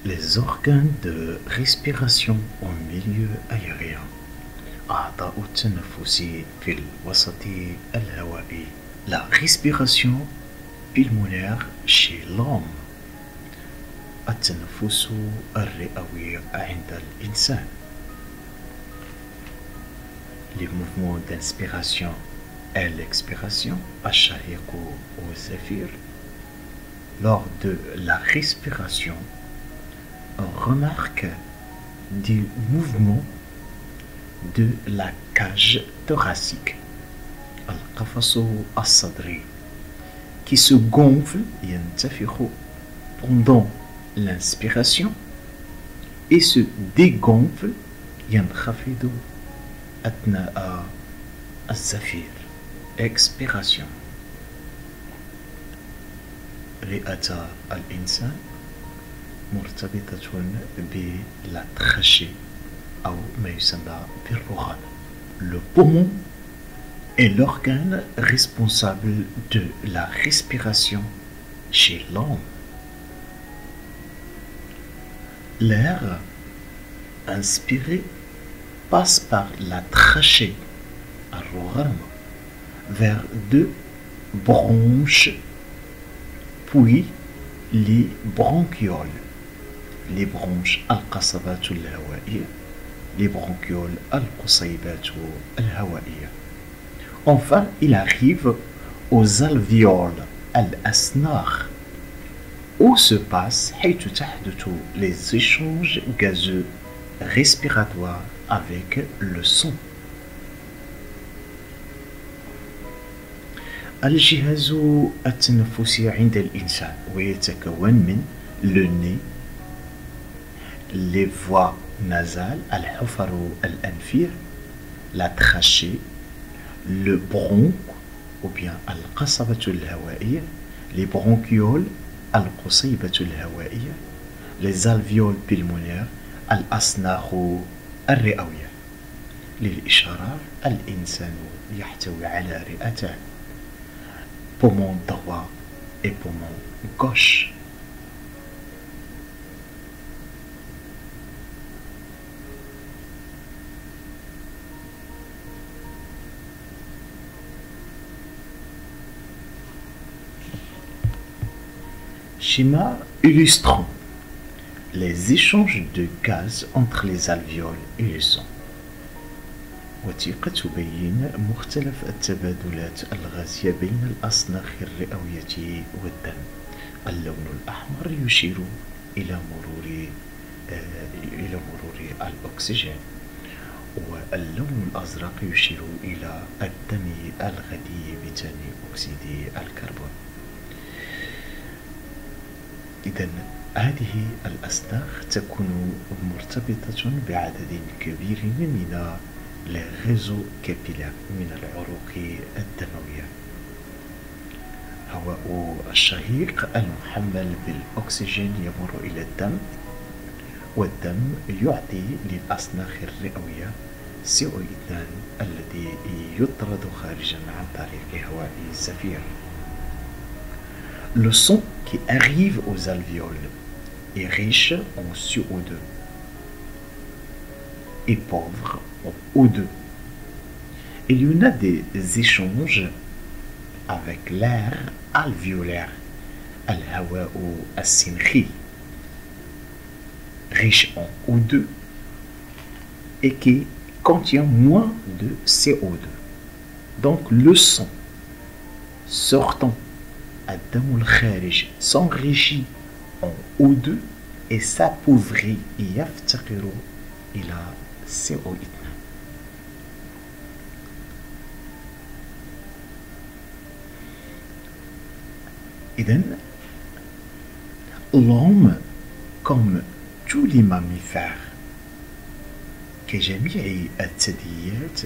Les organes de respiration au milieu aérien. أعضاء التنفس في الوسط الهوائي. La respiration pulmonaire chez l'homme. التنفس الرئوي عند الإنسان. Les mouvements d'inspiration et l'expiration, الشهيق والزفير. Lors de la respiration, on remarque des mouvements de la cage thoracique, القفص الصدري, qui se gonfle ينتفخ pendant l'inspiration et se dégonfle ينخفض أثناء الزفير, expiration. رئة الإنسان مرتبطة بالتخشي أو ما يسمى بالرغم. Le poumon est l'organe responsable de la respiration chez l'homme. L'air inspiré passe par la trachée, الرغم, vers deux bronches, puis les bronchioles, les bronches القصبات الهوائية, les bronchioles القصيبات الهوائية. Enfin, il arrive aux alvéoles الأسناخ, où se passe حيث تحدث les échanges gazeux respiratoires avec le son. الجهاز التنفسي عند الإنسان ويتكون من le nez, les voies nasales, الحفر الأنفية, la trachée, le bronche ou bien القصبة الهوائية, les bronchioles, القصيبة الهوائية, les alvéoles pulmonaires, الأسناخ الرئوية. للإشارة الإنسان يحتوي على رئتان, poumon droit et poumon gauche. Schéma illustrant les échanges de gaz entre les alvéoles et le son. وثيقة تبين مختلف التبادلات الغازية بين الأسناخ الرئوية والدم. اللون الأحمر يشير إلى مرور الأكسجين، واللون الأزرق يشير إلى الدم الغني بثاني أكسيد الكربون. إذن هذه الأسناخ تكون مرتبطة بعدد كبير من الغازو كابيلار من العروق الدموية. هواء الشهيق المحمل بالأكسجين يمر إلى الدم، والدم يعطي للأسناخ الرئوية CO2 الذي يطرد خارجا عن طريق هواء الزفير. Le son qui arrive aux alvéoles est riche en CO2 et pauvre en O2. Il y en a des échanges avec l'air alvéolaire, الهواء السنخي, riche en O2 et qui contient moins de CO2. Donc le son sortant الدم الخارج s'enrichit en O2 et s'appauvrit يفتقر إلى CO2. إذن l'homme, comme tous les mammifères كجميع الثدييات،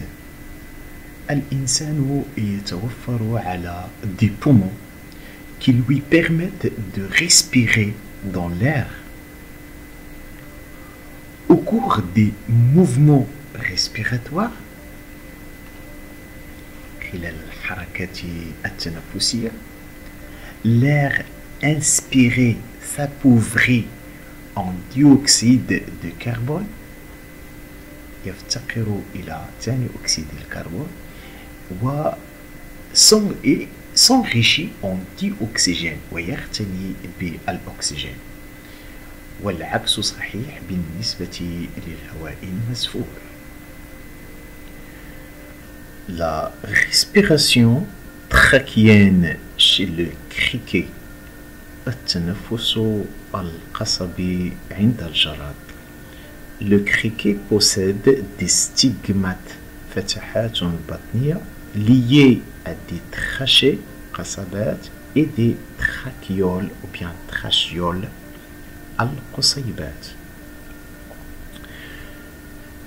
الإنسان يتوفر على des poumons qui lui permettent de respirer dans l'air. Au cours des mouvements respiratoires, خلال الحركات التنفسية, l'air inspiré s'appauvrit en dioxyde de carbone يفتقر إلى ثاني أكسيد الكربون و s'enrichit en dioxygène ويغتني بالأكسجين والعكس صحيح بالنسبة للهواء المسفور. La respiration trachéenne chez le criquet التنفس القصبي عند الجراد. Le criquet possède des stigmates فتحات بطنية liées à des trachées قصبات et des trachéoles ou bien trachéoles القصيبات.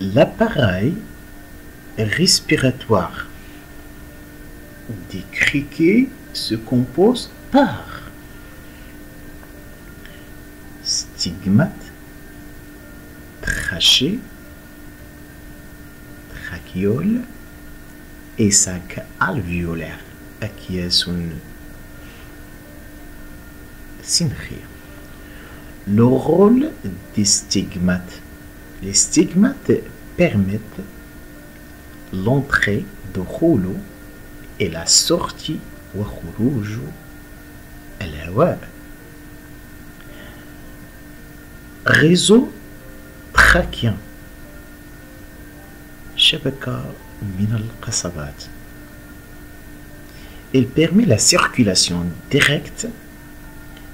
L'appareil respiratoire des criquets se compose par stigmates, trachées, trachéoles et sac alvéolaire أكياس سنخية. Le rôle des stigmates. Les stigmates permettent l'entrée de rouleau et la sortie وخروج الهواء. Réseau trachéen شبكة من القصبات. Il permet la circulation directe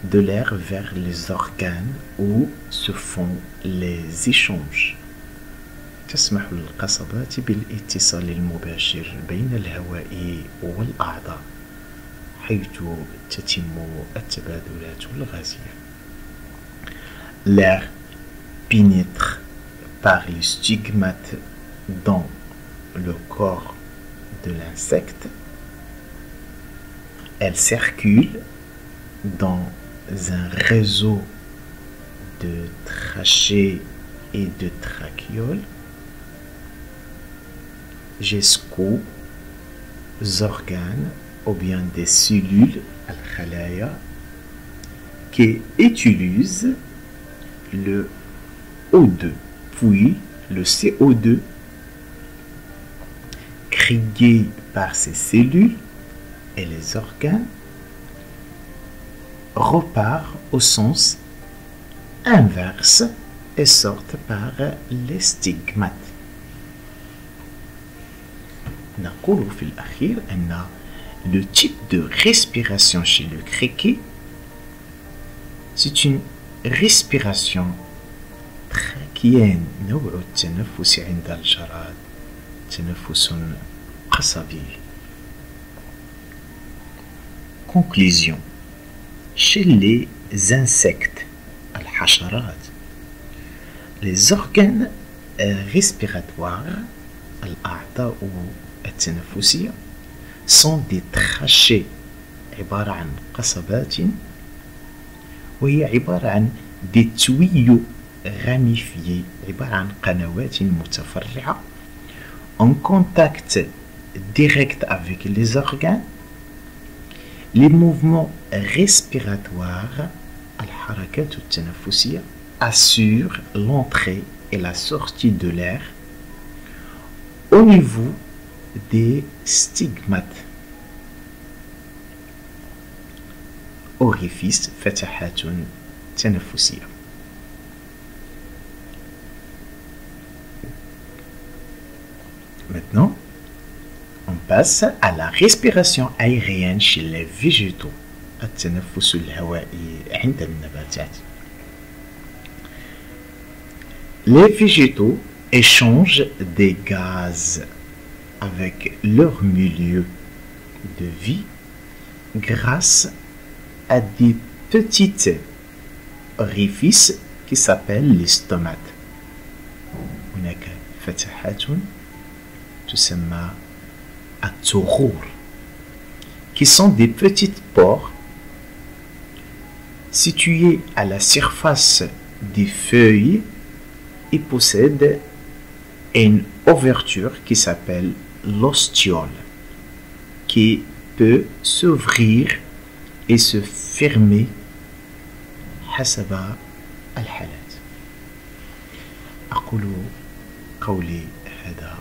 de l'air vers les organes où se font les échanges. تسمح للقصبات بالاتصال المباشر بين الهواء والأعضاء حيث تتم التبادلات الغازية. L'air pénètre par les stigmates dans le corps de l'insecte. Elle circule dans un réseau de trachées et de trachéoles jusqu'aux organes ou bien des cellules al-khalaya qui utilisent le O2 puis le CO2 créé par ces cellules et les organes repart au sens inverse et sortent par les stigmates. نقول في الأخير أن le type de respiration chez le criquet c'est une respiration trachéenne. نوع التنفس عند الجراد تنفس قصبي. Conclusion. Chez les insectes, الحشرات, les organes respiratoires, الأعضاء التنفسية, sont des trachées عبارة عن قصبات وهي عبارة عن des tuyaux ramifiés عبارة عن قنوات متفرعة en contact direct avec les organes. Les mouvements respiratoires الحركات التنفسية assurent l'entrée et la sortie de l'air au niveau des stigmates. Orifice فتحات تنفسية. Maintenant, on passe à la respiration aérienne chez les végétaux. التنفس الهوائي عند النباتات. Les végétaux échangent des gaz avec leur milieu de vie grâce à des petites orifices qui s'appellent les stomates. هناك فتحات تسمى الثغور qui sont des petites pores situés à la surface des feuilles et possèdent une ouverture qui s'appelle l'ostiole qui peut s'ouvrir et se fermer حسب الحالات. أقول قولي هذا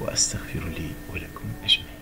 وأستغفر لي ولكم أجمعين.